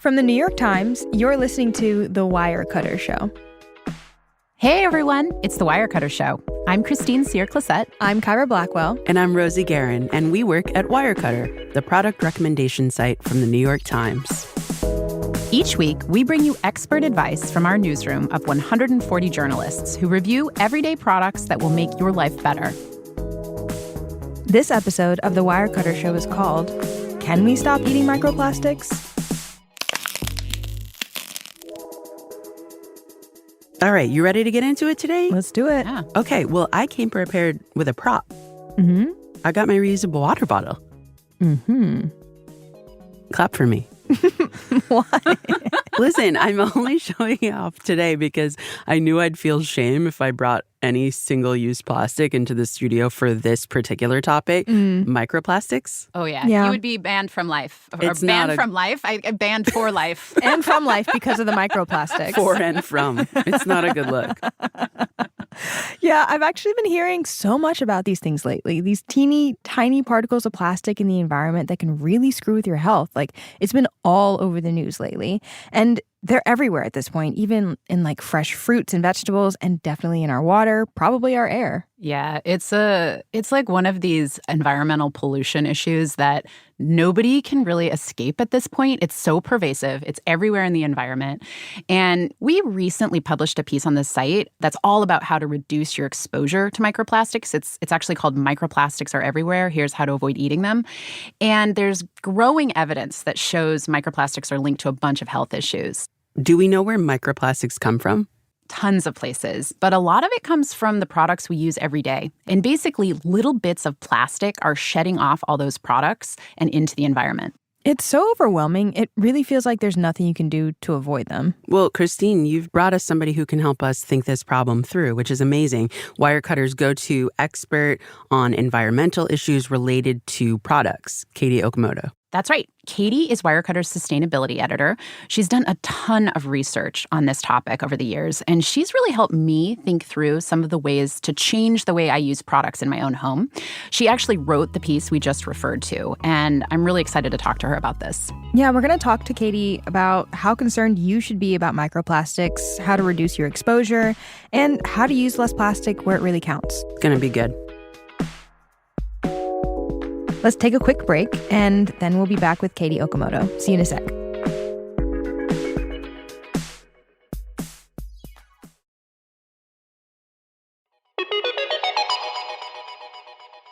From the New York Times, you're listening to The Wirecutter Show. Hey, everyone. It's The Wirecutter Show. I'm Christine Cyr-Clisette. I'm Kyra Blackwell. And I'm Rosie Guerin, and we work at Wirecutter, the product recommendation site from the New York Times. Each week, we bring you expert advice from our newsroom of 140 journalists who review everyday products that will make your life better. This episode of The Wirecutter Show is called, Can We Stop Eating Microplastics? All right, you ready to get into it today? Let's do it. Yeah. Okay, well, I came prepared with a prop. Mm-hmm. I got my reusable water bottle. Mm-hmm. Clap for me. Why? Listen, I'm only showing off today because I knew I'd feel shame if I brought any single-use plastic into the studio for this particular topic, microplastics. Oh, yeah. Yeah. You would be banned from life. Or It's banned not a- from life? I banned for life. And from life because of the microplastics. For and from. It's not a good look. Yeah, I've actually been hearing so much about these things lately. These teeny, tiny particles of plastic in the environment that can really screw with your health. Like, it's been all over the news lately. And they're everywhere at this point, even in like fresh fruits and vegetables, and definitely in our water, probably our air. Yeah, it's like one of these environmental pollution issues that nobody can really escape at this point. It's so pervasive. It's everywhere in the environment. And we recently published a piece on the site that's all about how to reduce your exposure to microplastics. It's actually called Microplastics Are Everywhere. Here's how to avoid eating them. And there's growing evidence that shows microplastics are linked to a bunch of health issues. Do we know where microplastics come from? Tons of places, but a lot of it comes from the products we use every day. And basically, little bits of plastic are shedding off all those products and into the environment. It's so overwhelming. It really feels like there's nothing you can do to avoid them. Well, Christine, you've brought us somebody who can help us think this problem through, which is amazing. Wirecutter's go-to expert on environmental issues related to products, Katie Okamoto. That's right. Katie is Wirecutter's sustainability editor. She's done a ton of research on this topic over the years, and she's really helped me think through some of the ways to change the way I use products in my own home. She actually wrote the piece we just referred to, and I'm really excited to talk to her about this. Yeah, we're going to talk to Katie about how concerned you should be about microplastics, how to reduce your exposure, and how to use less plastic where it really counts. It's going to be good. Let's take a quick break, and then we'll be back with Katie Okamoto. See you in a sec.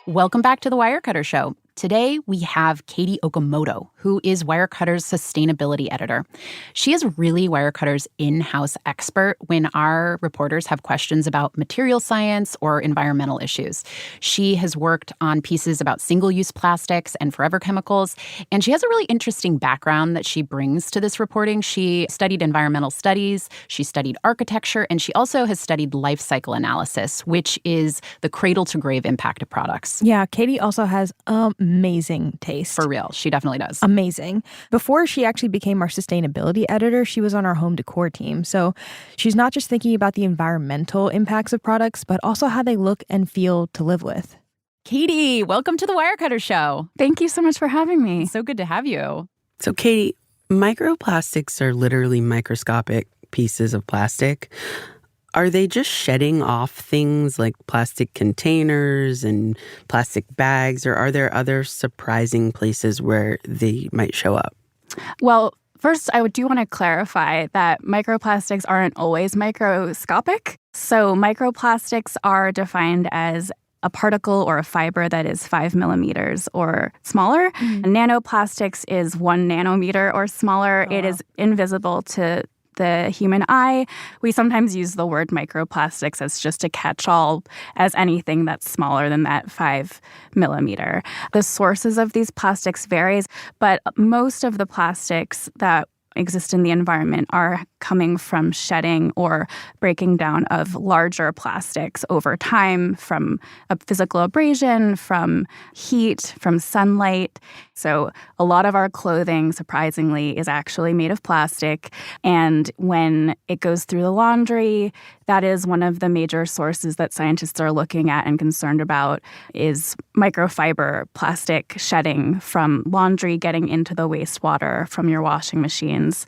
Welcome back to the Wirecutter Show. Today, we have Katie Okamoto, who is Wirecutter's sustainability editor. She is really Wirecutter's in-house expert when our reporters have questions about material science or environmental issues. She has worked on pieces about single-use plastics and forever chemicals, and she has a really interesting background that she brings to this reporting. She studied environmental studies, she studied architecture, and she also has studied life cycle analysis, which is the cradle-to-grave impact of products. Yeah, Katie also has amazing taste. For real, she definitely does. Amazing. Before she actually became our sustainability editor, she was on our home decor team. So she's not just thinking about the environmental impacts of products, but also how they look and feel to live with. Katie, welcome to the Wirecutter Show. Thank you so much for having me. So good to have you. So, Katie, microplastics are literally microscopic pieces of plastic. Are they just shedding off things like plastic containers and plastic bags, or are there other surprising places where they might show up? Well, first, I do want to clarify that microplastics aren't always microscopic. So microplastics are defined as a particle or a fiber that is 5 millimeters or smaller. Nanoplastics is 1 nanometer or smaller. It is invisible to the human eye. We sometimes use the word microplastics as just a catch-all as anything that's smaller than that 5 millimeter. The sources of these plastics varies, but most of the plastics that exist in the environment are coming from shedding or breaking down of larger plastics over time from a physical abrasion, from heat, from sunlight. So a lot of our clothing, surprisingly, is actually made of plastic. And when it goes through the laundry, that is one of the major sources that scientists are looking at and concerned about is microfiber plastic shedding from laundry getting into the wastewater from your washing machines.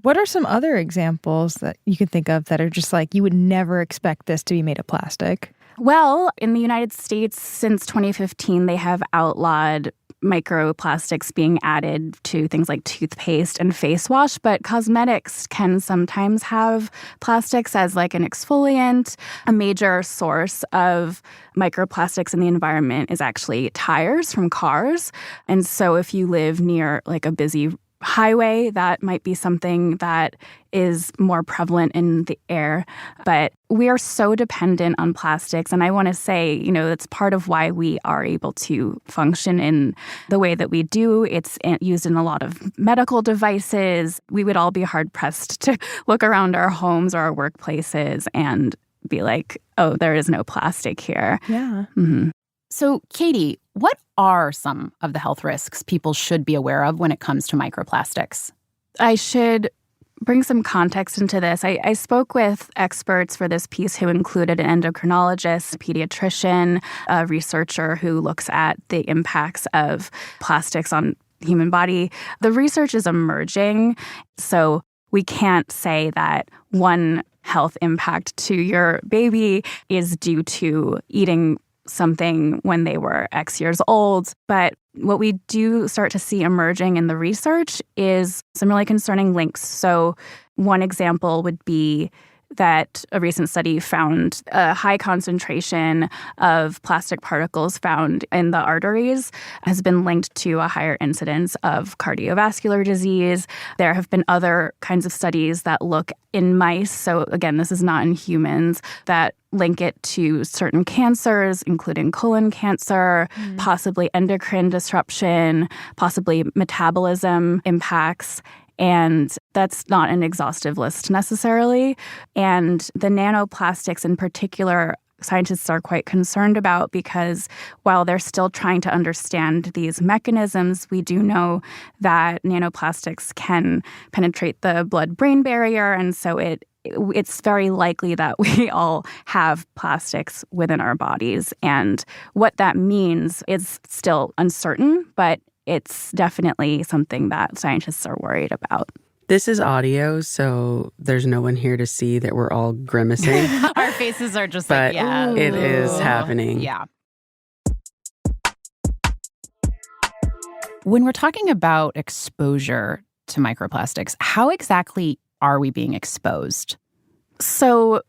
What are some other examples that you can think of that are just like you would never expect this to be made of plastic? Well, in the United States, since 2015, they have outlawed microplastics being added to things like toothpaste and face wash, but cosmetics can sometimes have plastics as like an exfoliant. A major source of microplastics in the environment is actually tires from cars. And so if you live near like a busy highway, that might be something that is more prevalent in the air. But we are so dependent on plastics. And I want to say, it's part of why we are able to function in the way that we do. It's used in a lot of medical devices. We would all be hard-pressed to look around our homes or our workplaces and be like, oh, there is no plastic here. Yeah. Mm-hmm. So, Katie, what are some of the health risks people should be aware of when it comes to microplastics? I should bring some context into this. I spoke with experts for this piece who included an endocrinologist, a pediatrician, a researcher who looks at the impacts of plastics on the human body. The research is emerging, so we can't say that one health impact to your baby is due to eating something when they were X years old. But what we do start to see emerging in the research is some really concerning links. So one example would be that a recent study found a high concentration of plastic particles found in the arteries has been linked to a higher incidence of cardiovascular disease. There have been other kinds of studies that look in mice, so again, this is not in humans, that link it to certain cancers, including colon cancer, possibly endocrine disruption, possibly metabolism impacts. And that's not an exhaustive list necessarily. And the nanoplastics in particular, scientists are quite concerned about because while they're still trying to understand these mechanisms, we do know that nanoplastics can penetrate the blood-brain barrier. And so it's very likely that we all have plastics within our bodies. And what that means is still uncertain, but it's definitely something that scientists are worried about. This is audio, so there's no one here to see that we're all grimacing. Our faces are just but like, yeah. it is happening. Yeah. When we're talking about exposure to microplastics, how exactly are we being exposed? So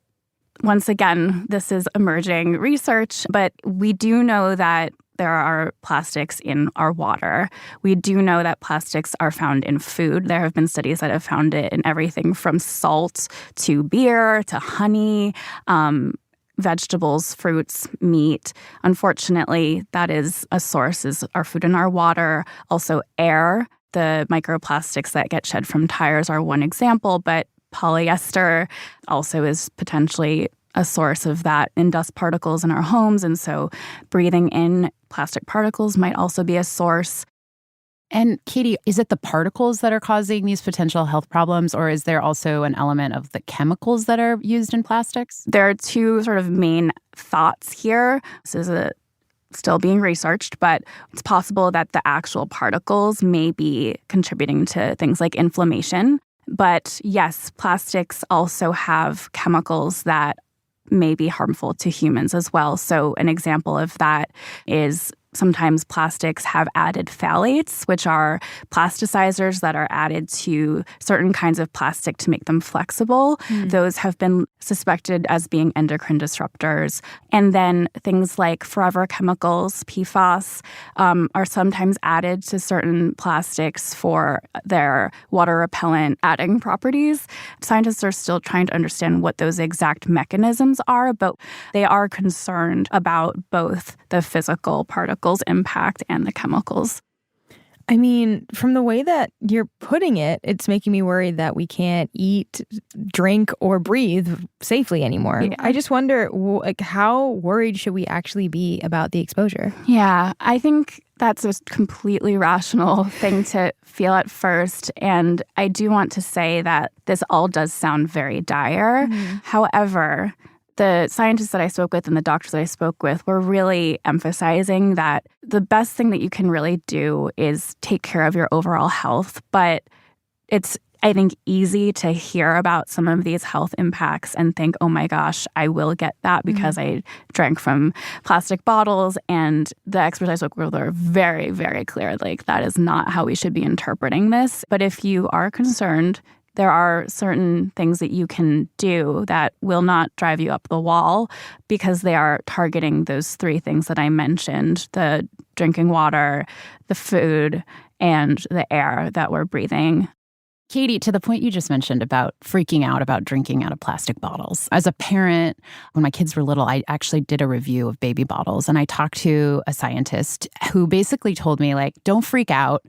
once again, this is emerging research, but we do know that there are plastics in our water. We do know that plastics are found in food. There have been studies that have found it in everything from salt to beer to honey, vegetables, fruits, meat. Unfortunately, that is a source, is our food and our water. Also air. The microplastics that get shed from tires are one example, but polyester also is potentially a source of that in dust particles in our homes. And so breathing in plastic particles might also be a source. And Katie, is it the particles that are causing these potential health problems, or is there also an element of the chemicals that are used in plastics? There are two sort of main thoughts here. This is still being researched, but it's possible that the actual particles may be contributing to things like inflammation. But yes, plastics also have chemicals that may be harmful to humans as well. So an example of that is sometimes plastics have added phthalates, which are plasticizers that are added to certain kinds of plastic to make them flexible. Those have been suspected as being endocrine disruptors. And then things like forever chemicals, PFAS, are sometimes added to certain plastics for their water repellent adding properties. Scientists are still trying to understand what those exact mechanisms are, but they are concerned about both the physical particles impact and the chemicals. I mean, from the way that you're putting it, it's making me worried that we can't eat, drink, or breathe safely anymore. Yeah. I just wonder, how worried should we actually be about the exposure? Yeah, I think that's a completely rational thing to feel at first. And I do want to say that this all does sound very dire. However, the scientists that I spoke with and the doctors that I spoke with were really emphasizing that the best thing that you can really do is take care of your overall health. But it's, I think, easy to hear about some of these health impacts and think, oh my gosh, I will get that because I drank from plastic bottles. And the experts I spoke with were very, very clear. Like, that is not how we should be interpreting this. But if you are concerned, there are certain things that you can do that will not drive you up the wall because they are targeting those three things that I mentioned: the drinking water, the food, and the air that we're breathing. Katie, to the point you just mentioned about freaking out about drinking out of plastic bottles. As a parent, when my kids were little, I actually did a review of baby bottles, and I talked to a scientist who basically told me, like, don't freak out.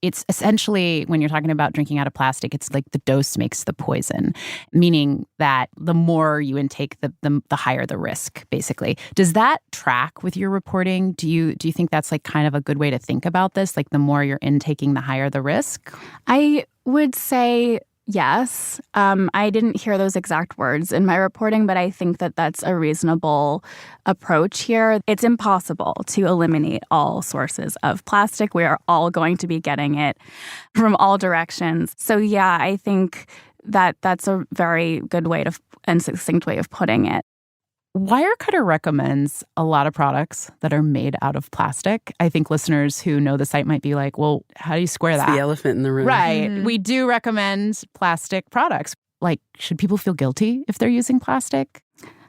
It's essentially, when you're talking about drinking out of plastic, it's like the dose makes the poison, meaning that the more you intake, the higher the risk, basically. Does that track with your reporting? Do you think that's like kind of a good way to think about this? Like, the more you're intaking, the higher the risk? I would say yes. I didn't hear those exact words in my reporting, but I think that that's a reasonable approach here. It's impossible to eliminate all sources of plastic. We are all going to be getting it from all directions. So yeah, I think that that's a very good way to and succinct way of putting it. Wirecutter recommends a lot of products that are made out of plastic. I think listeners who know the site might be like, well, how do you square that? It's the elephant in the room. Right. We do recommend plastic products. Like, should people feel guilty if they're using plastic?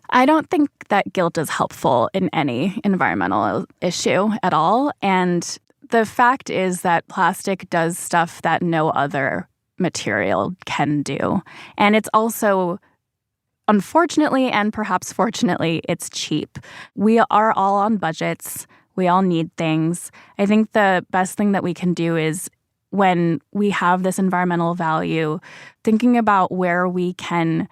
I don't think that guilt is helpful in any environmental issue at all. And the fact is that plastic does stuff that no other material can do. And it's also, unfortunately, and perhaps fortunately, it's cheap. We are all on budgets. We all need things. I think the best thing that we can do is, when we have this environmental value, thinking about where we can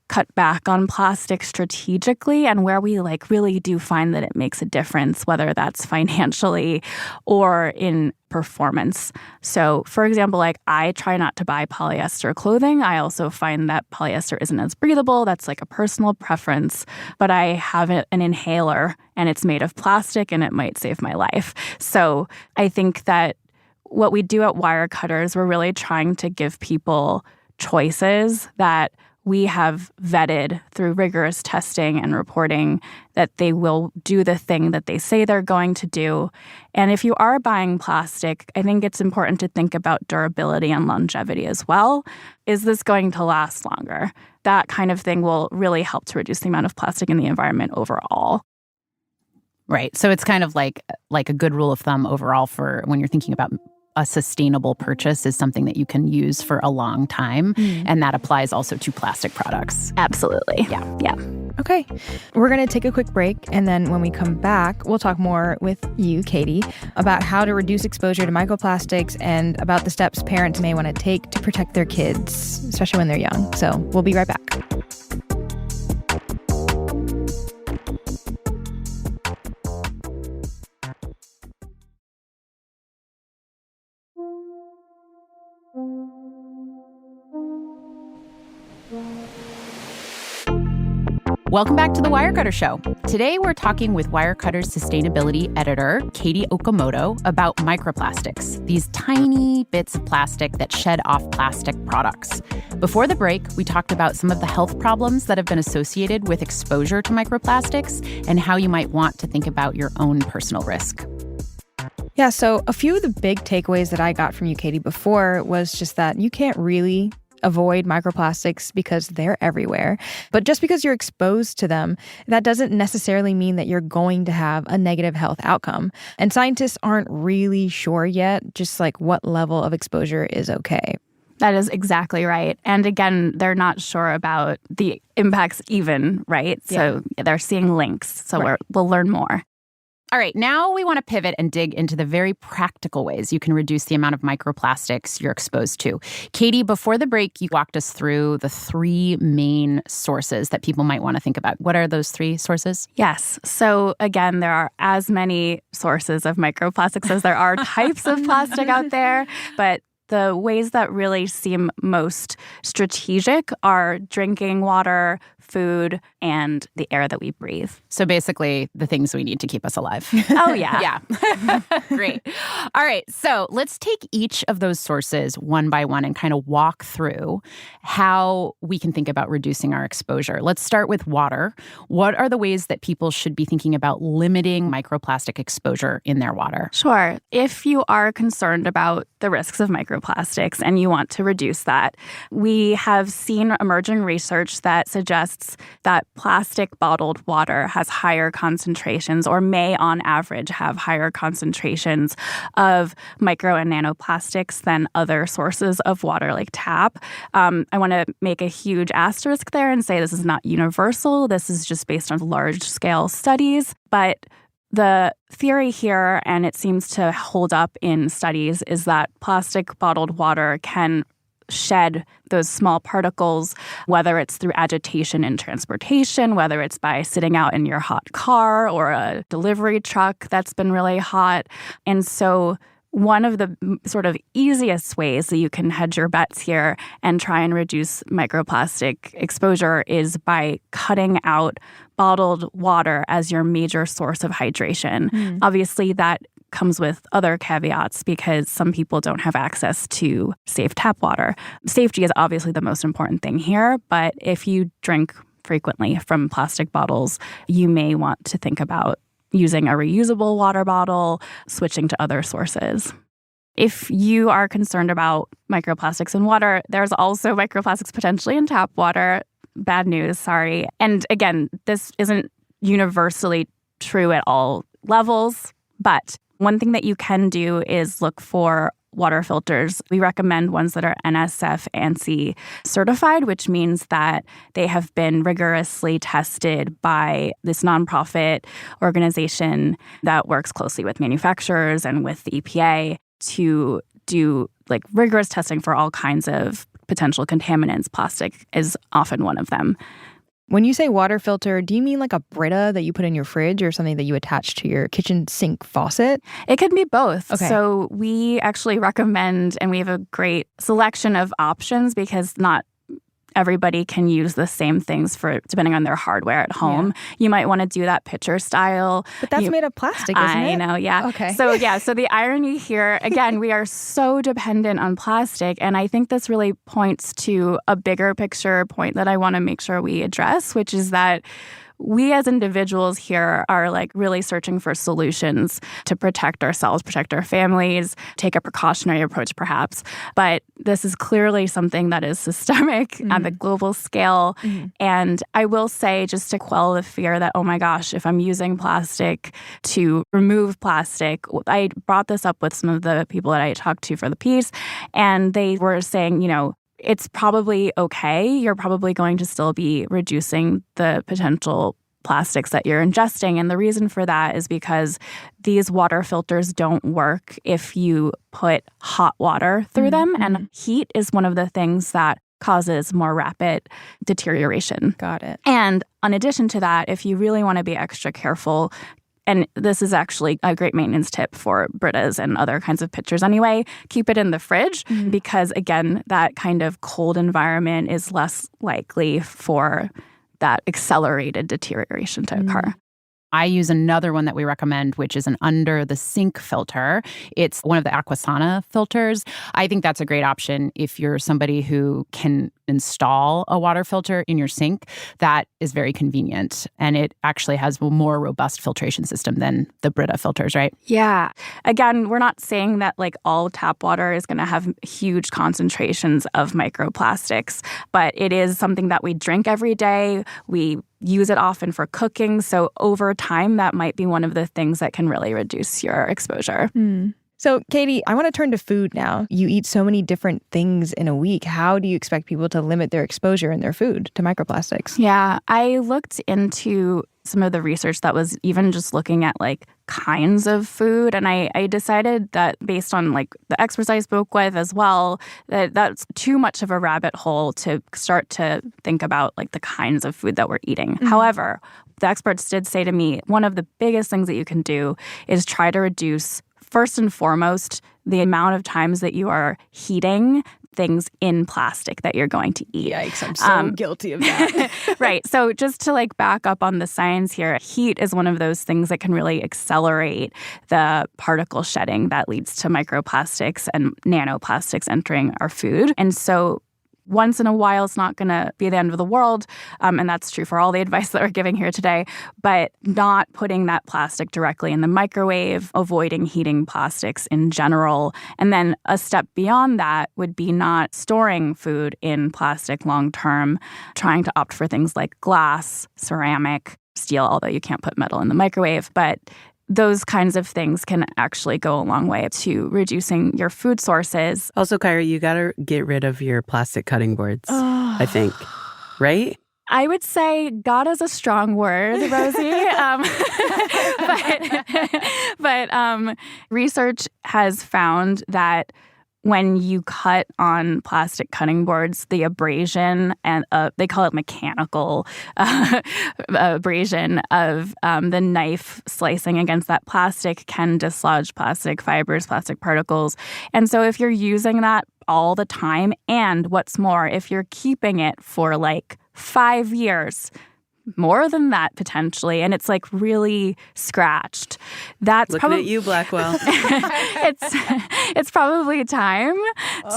cut back on plastic strategically and where we really do find that it makes a difference, whether that's financially or in performance. So, for example, I try not to buy polyester clothing. I also find that polyester isn't as breathable. That's a personal preference. But I have an inhaler and it's made of plastic and it might save my life. So I think that what we do at Wirecutter is we're really trying to give people choices that we have vetted through rigorous testing and reporting that they will do the thing that they say they're going to do. And if you are buying plastic, I think it's important to think about durability and longevity as well. Is this going to last longer? That kind of thing will really help to reduce the amount of plastic in the environment overall. Right. So it's kind of like a good rule of thumb overall for when you're thinking about a sustainable purchase is something that you can use for a long time. And that applies also to plastic products. Absolutely. Yeah. Okay. We're going to take a quick break. And then when we come back, we'll talk more with you, Katie, about how to reduce exposure to microplastics and about the steps parents may want to take to protect their kids, especially when they're young. So we'll be right back. Welcome back to the Wirecutter Show. Today, we're talking with Wirecutter's sustainability editor, Katie Okamoto, about microplastics, these tiny bits of plastic that shed off plastic products. Before the break, we talked about some of the health problems that have been associated with exposure to microplastics and how you might want to think about your own personal risk. Yeah, so a few of the big takeaways that I got from you, Katie, before was just that you can't really avoid microplastics because they're everywhere. But just because you're exposed to them, that doesn't necessarily mean that you're going to have a negative health outcome. And scientists aren't really sure yet just what level of exposure is okay. That is exactly right. And again, they're not sure about the impacts even, right? So they're seeing links. So we'll learn more. All right, now we want to pivot and dig into the very practical ways you can reduce the amount of microplastics you're exposed to. Katie, before the break, you walked us through the 3 main sources that people might want to think about. What are those 3 sources? Yes. So again, there are as many sources of microplastics as there are types of plastic out there, but the ways that really seem most strategic are drinking water, food, and the air that we breathe. So basically, the things we need to keep us alive. Oh, yeah. Yeah. Great. All right. So let's take each of those sources one by one and kind of walk through how we can think about reducing our exposure. Let's start with water. What are the ways that people should be thinking about limiting microplastic exposure in their water? Sure. If you are concerned about the risks of microplastics and you want to reduce that, we have seen emerging research that suggests that plastic bottled water has higher concentrations, or may on average have higher concentrations of micro and nanoplastics than other sources of water like tap. I want to make a huge asterisk there and say this is not universal. This is just based on large-scale studies. But the theory here, and it seems to hold up in studies, is that plastic bottled water can shed those small particles, whether it's through agitation in transportation, whether it's by sitting out in your hot car or a delivery truck that's been really hot. And so one of the sort of easiest ways that you can hedge your bets here and try and reduce microplastic exposure is by cutting out bottled water as your major source of hydration. Obviously, that comes with other caveats because some people don't have access to safe tap water. Safety is obviously the most important thing here, but if you drink frequently from plastic bottles, you may want to think about using a reusable water bottle, switching to other sources. If you are concerned about microplastics in water, there's also microplastics potentially in tap water. Bad news, sorry. And again, this isn't universally true at all levels, but one thing that you can do is look for water filters. We recommend ones that are NSF ANSI certified, which means that they have been rigorously tested by this nonprofit organization that works closely with manufacturers and with the EPA to do like rigorous testing for all kinds of potential contaminants. Plastic is often one of them. When you say water filter, do you mean like a Brita that you put in your fridge or something that you attach to your kitchen sink faucet? It can be both. Okay. So we actually recommend, and we have a great selection of options because not everybody can use the same things for depending on their hardware at home. Yeah. You might want to do that pitcher style. But that's made of plastic, isn't it? I know, yeah. Okay. So the irony here, again, we are so dependent on plastic, and I think this really points to a bigger picture point that I want to make sure we address, which is that we as individuals here are like really searching for solutions to protect ourselves, protect our families, take a precautionary approach perhaps. But this is clearly something that is systemic at the global scale. And I will say, just to quell the fear that, oh my gosh, if I'm using plastic to remove plastic, I brought this up with some of the people that I talked to for the piece, and they were saying, it's probably okay. You're probably going to still be reducing the potential plastics that you're ingesting. And the reason for that is because these water filters don't work if you put hot water through them. And heat is one of the things that causes more rapid deterioration. Got it. And in addition to that, if you really want to be extra careful, and this is actually a great maintenance tip for Britas and other kinds of pitchers anyway, keep it in the fridge because, again, that kind of cold environment is less likely for that accelerated deterioration to occur. I use another one that we recommend, which is an under-the-sink filter. It's one of the Aquasana filters. I think that's a great option if you're somebody who can install a water filter in your sink. That is very convenient, and it actually has a more robust filtration system than the Brita filters, right? Yeah. Again, we're not saying that like all tap water is going to have huge concentrations of microplastics, but it is something that we drink every day. We use it often for cooking. So over time, that might be one of the things that can really reduce your exposure. So, Katie, I want to turn to food now. You eat so many different things in a week. How do you expect people to limit their exposure in their food to microplastics? Yeah, I looked into some of the research that was even just looking at like kinds of food. And I decided that based on like the experts I spoke with as well, that that's too much of a rabbit hole to start to think about like the kinds of food that we're eating. However, the experts did say to me, one of the biggest things that you can do is try to reduce, first and foremost, the amount of times that you are heating things in plastic that you're going to eat. Yikes, I'm so guilty of that. Right. So just to like back up on the science here, heat is one of those things that can really accelerate the particle shedding that leads to microplastics and nanoplastics entering our food. And so once in a while, it's not going to be the end of the world. And that's true for all the advice that we're giving here today. But not putting that plastic directly in the microwave, avoiding heating plastics in general. And then a step beyond that would be not storing food in plastic long term, trying to opt for things like glass, ceramic, steel, although you can't put metal in the microwave. But those kinds of things can actually go a long way to reducing your food sources. Also, Kyra, you got to get rid of your plastic cutting boards, I think, right? I would say God is a strong word, Rosie. But research has found that when you cut on plastic cutting boards, the abrasion, and they call it mechanical abrasion of the knife slicing against that plastic can dislodge plastic fibers, plastic particles. And so if you're using that all the time, and what's more, if you're keeping it for like 5 years, more than that potentially, and it's like really scratched. That's looking at you, Blackwell. It's probably time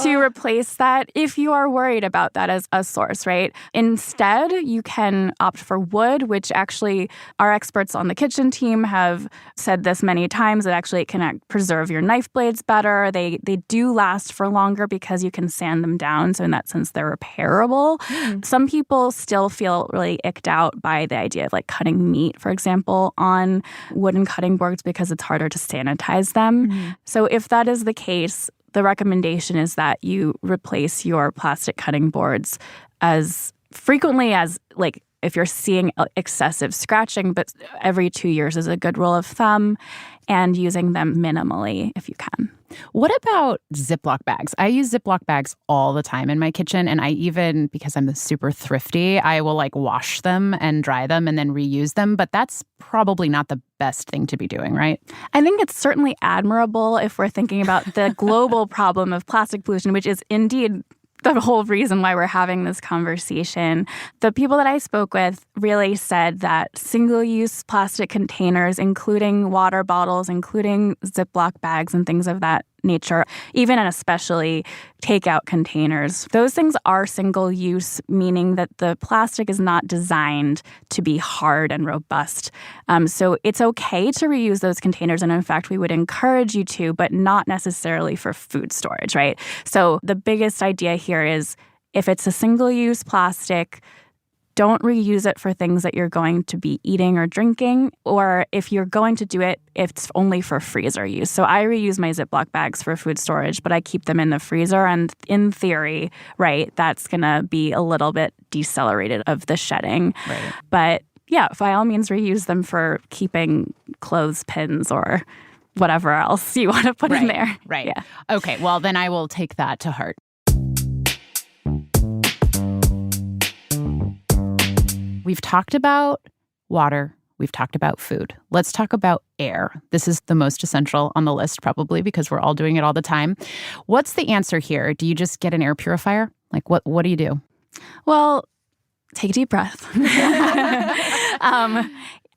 to replace that if you are worried about that as a source, right? Instead, you can opt for wood, which actually our experts on the kitchen team have said this many times, that actually it can preserve your knife blades better. They do last for longer because you can sand them down, so in that sense they're repairable. Some people still feel really icked out by the idea of like cutting meat, for example, on wooden cutting boards because it's harder to sanitize them. So if that is the case, the recommendation is that you replace your plastic cutting boards as frequently as, like, if you're seeing excessive scratching, but every 2 years is a good rule of thumb, and using them minimally if you can. What about Ziploc bags? I use Ziploc bags all the time in my kitchen, and I even, because I'm super thrifty, I will like wash them and dry them and then reuse them, but that's probably not the best thing to be doing, right? I think it's certainly admirable if we're thinking about the global problem of plastic pollution, which is indeed the whole reason why we're having this conversation. The people that I spoke with really said that single-use plastic containers, including water bottles, including Ziploc bags and things of that nature, even and especially takeout containers, those things are single-use, meaning that the plastic is not designed to be hard and robust. So it's okay to reuse those containers, and in fact, we would encourage you to, but not necessarily for food storage, right? So the biggest idea here is if it's a single-use plastic, don't reuse it for things that you're going to be eating or drinking, or if you're going to do it, it's only for freezer use. So I reuse my Ziploc bags for food storage, but I keep them in the freezer, and in theory, right, that's going to be a little bit decelerated of the shedding. Right. But yeah, by all means, reuse them for keeping clothespins or whatever else you want to put in there. Right. Yeah. Okay, well, then I will take that to heart. We've talked about water. We've talked about food. Let's talk about air. This is the most essential on the list, probably, because we're all doing it all the time. What's the answer here? Do you just get an air purifier? Like, what do you do? Well, take a deep breath.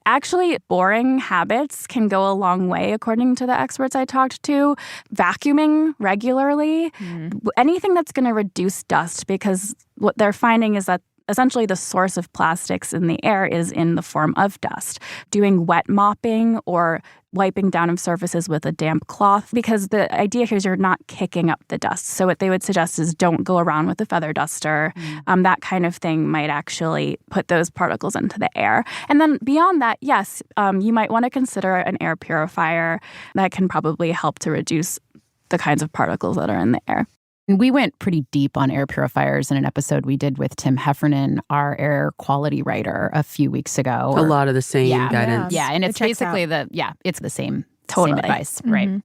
Actually, boring habits can go a long way, according to the experts I talked to. Vacuuming regularly, anything that's going to reduce dust, because what they're finding is that essentially the source of plastics in the air is in the form of dust. Doing wet mopping or wiping down of surfaces with a damp cloth, because the idea here is you're not kicking up the dust. So what they would suggest is don't go around with a feather duster. That kind of thing might actually put those particles into the air. And then beyond that, yes, you might want to consider an air purifier that can probably help to reduce the kinds of particles that are in the air. And we went pretty deep on air purifiers in an episode we did with Tim Heffernan, our air quality writer, a few weeks ago. A lot of the same guidance. Yeah, and it's basically it's the same advice, right?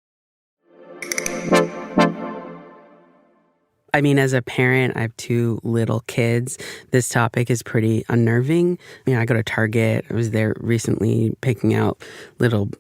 I mean, as a parent, I have 2 little kids. This topic is pretty unnerving. I go to Target. I was there recently picking out little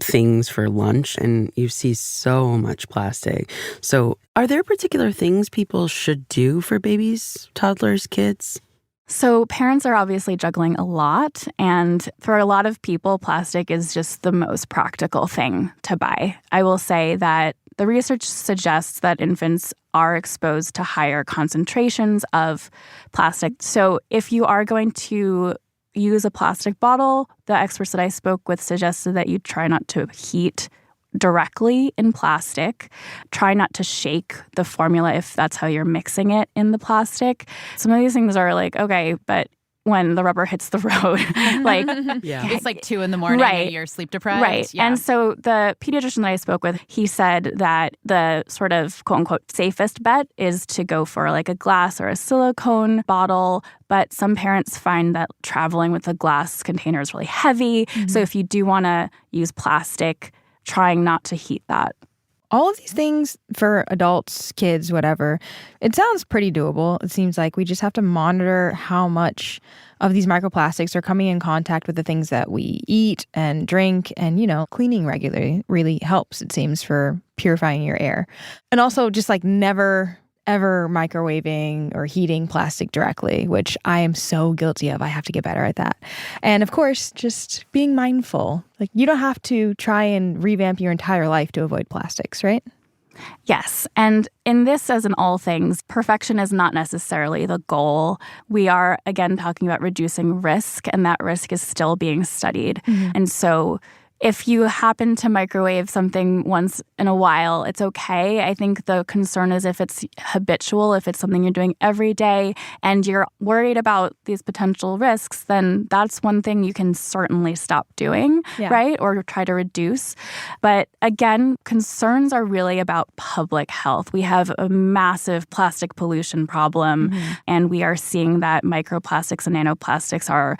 things for lunch, and you see so much plastic. So are there particular things people should do for babies, toddlers, kids? So parents are obviously juggling a lot, and for a lot of people, plastic is just the most practical thing to buy. I will say that the research suggests that infants are exposed to higher concentrations of plastic. So if you are going to use a plastic bottle, the experts that I spoke with suggested that you try not to heat directly in plastic. Try not to shake the formula if that's how you're mixing it in the plastic. Some of these things are like, okay, but when the rubber hits the road, like it's like 2 a.m. and you're sleep deprived. Right. Yeah. And so the pediatrician that I spoke with, he said that the sort of quote unquote safest bet is to go for like a glass or a silicone bottle. But some parents find that traveling with a glass container is really heavy. Mm-hmm. So if you do want to use plastic, trying not to heat that. All of these things for adults, kids, whatever, it sounds pretty doable. It seems like we just have to monitor how much of these microplastics are coming in contact with the things that we eat and drink. And, cleaning regularly really helps, it seems, for purifying your air. And also just like never, ever microwaving or heating plastic directly, which I am so guilty of. I have to get better at that. And of course, just being mindful. Like you don't have to try and revamp your entire life to avoid plastics, right? Yes. And in this, as in all things, perfection is not necessarily the goal. We are, again, talking about reducing risk, and that risk is still being studied. Mm-hmm. And so if you happen to microwave something once in a while, it's okay. I think the concern is if it's habitual, if it's something you're doing every day and you're worried about these potential risks, then that's one thing you can certainly stop doing, right? Or try to reduce. But again, concerns are really about public health. We have a massive plastic pollution problem, and we are seeing that microplastics and nanoplastics are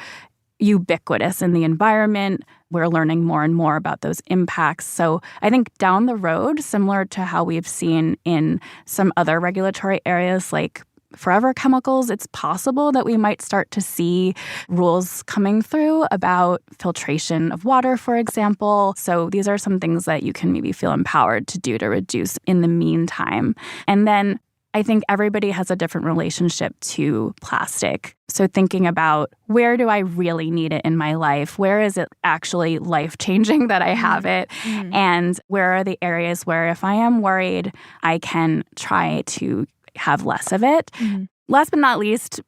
ubiquitous in the environment. We're learning more and more about those impacts. So I think down the road, similar to how we've seen in some other regulatory areas like forever chemicals, it's possible that we might start to see rules coming through about filtration of water, for example. So these are some things that you can maybe feel empowered to do to reduce in the meantime. And then I think everybody has a different relationship to plastic. So thinking about where do I really need it in my life? Where is it actually life-changing that I have it? Mm-hmm. And where are the areas where if I am worried, I can try to have less of it? Mm-hmm. Last but not least,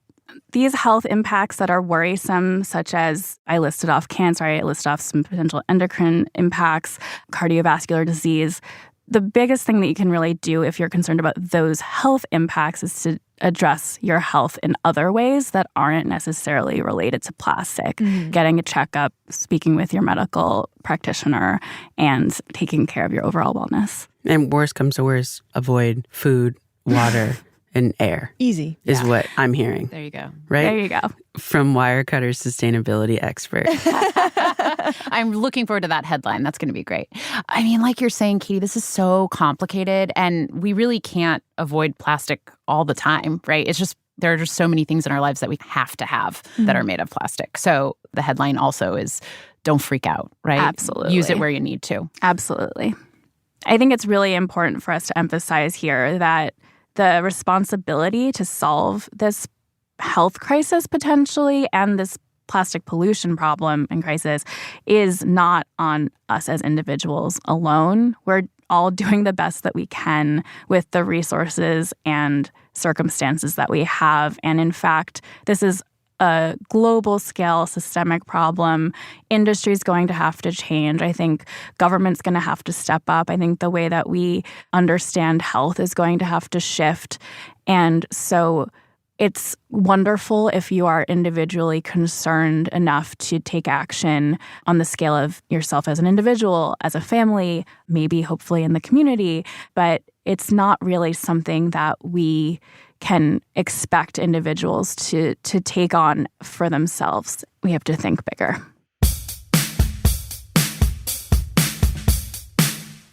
these health impacts that are worrisome, such as I listed off cancer, I listed off some potential endocrine impacts, cardiovascular disease. The biggest thing that you can really do if you're concerned about those health impacts is to address your health in other ways that aren't necessarily related to plastic. Mm-hmm. Getting a checkup, speaking with your medical practitioner, and taking care of your overall wellness. And worst comes to worst, avoid food, water, and air. Easy. Is what I'm hearing. There you go. Right? There you go. From Wirecutter's sustainability expert. I'm looking forward to that headline. That's going to be great. I mean, like you're saying, Katie, this is so complicated, and we really can't avoid plastic all the time, right? It's just there are just so many things in our lives that we have to have that are made of plastic. So the headline also is don't freak out, right? Absolutely. Use it where you need to. Absolutely. I think it's really important for us to emphasize here that the responsibility to solve this health crisis potentially and this plastic pollution problem and crisis is not on us as individuals alone. We're all doing the best that we can with the resources and circumstances that we have. And in fact, this is a global scale systemic problem. Industry's going to have to change. I think government's going to have to step up. I think the way that we understand health is going to have to shift. And so it's wonderful if you are individually concerned enough to take action on the scale of yourself as an individual, as a family, maybe hopefully in the community. But it's not really something that we can expect individuals to take on for themselves. We have to think bigger.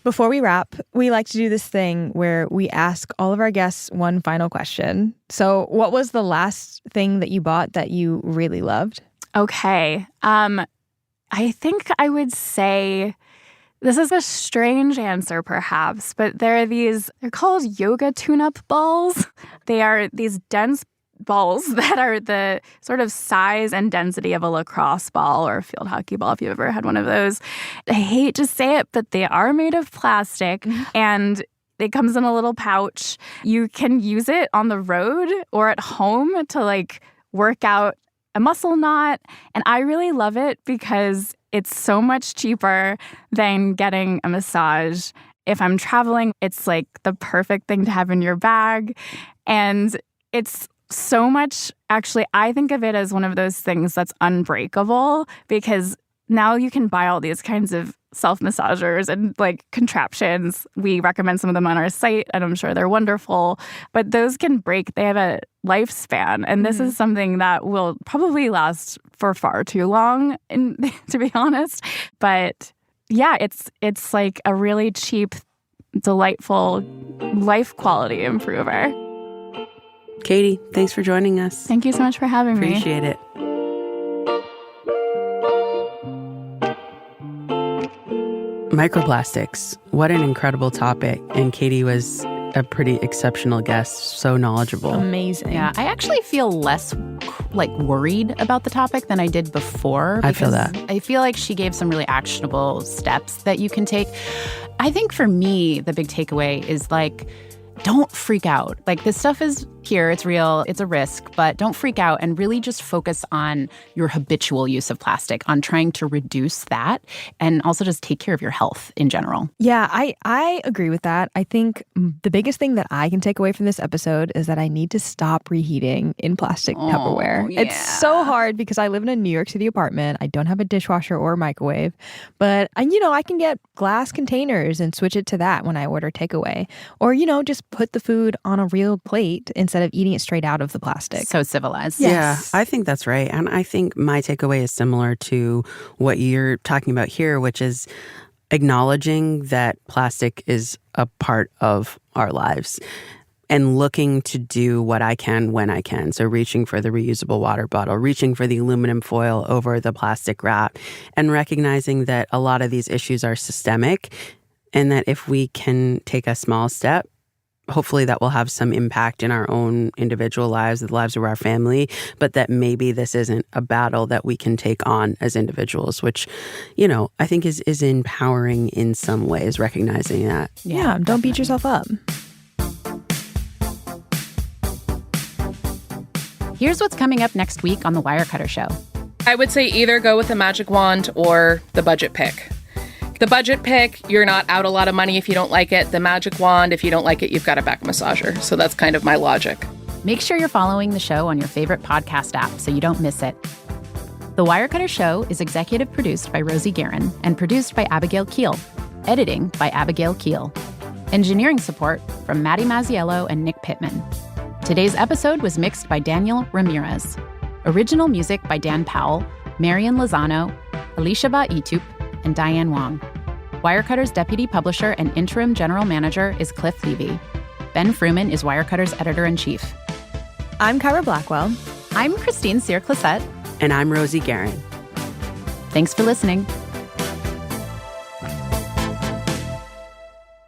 Before we wrap, we like to do this thing where we ask all of our guests one final question. So what was the last thing that you bought that you really loved? Okay. I think I would say this is a strange answer, perhaps, but they're called yoga tune-up balls. They are these dense balls that are the sort of size and density of a lacrosse ball or a field hockey ball, if you've ever had one of those. I hate to say it, but they are made of plastic, and it comes in a little pouch. You can use it on the road or at home to like work out a muscle knot. And I really love it because it's so much cheaper than getting a massage. If I'm traveling, it's like the perfect thing to have in your bag. And it's so much, actually, I think of it as one of those things that's unbreakable, because now you can buy all these kinds of self-massagers and like contraptions. We recommend some of them on our site, and I'm sure they're wonderful. But those can break. They have a lifespan. And this is something that will probably last for far too long, to be honest. But yeah, it's like a really cheap, delightful life quality improver. Katie, thanks for joining us. Thank you so much for having me. Appreciate it. Microplastics. What an incredible topic. And Katie was a pretty exceptional guest, so knowledgeable. Amazing. Yeah, I actually feel less like worried about the topic than I did before. I feel that. I feel like she gave some really actionable steps that you can take. I think for me, the big takeaway is like, don't freak out. Like, this stuff is here, it's real, it's a risk, but don't freak out and really just focus on your habitual use of plastic, on trying to reduce that, and also just take care of your health in general. Yeah, I agree with that. I think the biggest thing that I can take away from this episode is that I need to stop reheating in plastic Tupperware. Yeah. It's so hard because I live in a New York City apartment. I don't have a dishwasher or a microwave, but I can get glass containers and switch it to that when I order takeaway, or just put the food on a real plate instead of eating it straight out of the plastic. So civilized. Yes. Yeah, I think that's right. And I think my takeaway is similar to what you're talking about here, which is acknowledging that plastic is a part of our lives and looking to do what I can when I can. So reaching for the reusable water bottle, reaching for the aluminum foil over the plastic wrap, and recognizing that a lot of these issues are systemic, and that if we can take a small step, hopefully that will have some impact in our own individual lives, the lives of our family, but that maybe this isn't a battle that we can take on as individuals, which, I think is empowering in some ways, recognizing that. Yeah, don't beat yourself up. Here's what's coming up next week on The Wirecutter Show. I would say either go with the magic wand or the budget pick. The budget pick, you're not out a lot of money if you don't like it. The magic wand, if you don't like it, you've got a back massager. So that's kind of my logic. Make sure you're following the show on your favorite podcast app so you don't miss it. The Wirecutter Show is executive produced by Rosie Guerin and produced by Abigail Keel. Editing by Abigail Keel. Engineering support from Maddie Mazziello and Nick Pittman. Today's episode was mixed by Daniel Ramirez. Original music by Dan Powell, Marian Lozano, Alicia Ba-Itup, and Diane Wong. Wirecutter's deputy publisher and interim general manager is Cliff Levy. Ben Fruman is Wirecutter's editor-in-chief. I'm Kyra Blackwell. I'm Christine Cyr-Clisette. And I'm Rosie Guerin. Thanks for listening.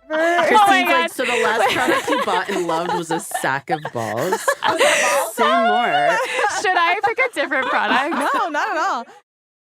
Christine's like, so the last product you bought and loved was a sack of balls? Say more. Should I pick a different product? No, not at all.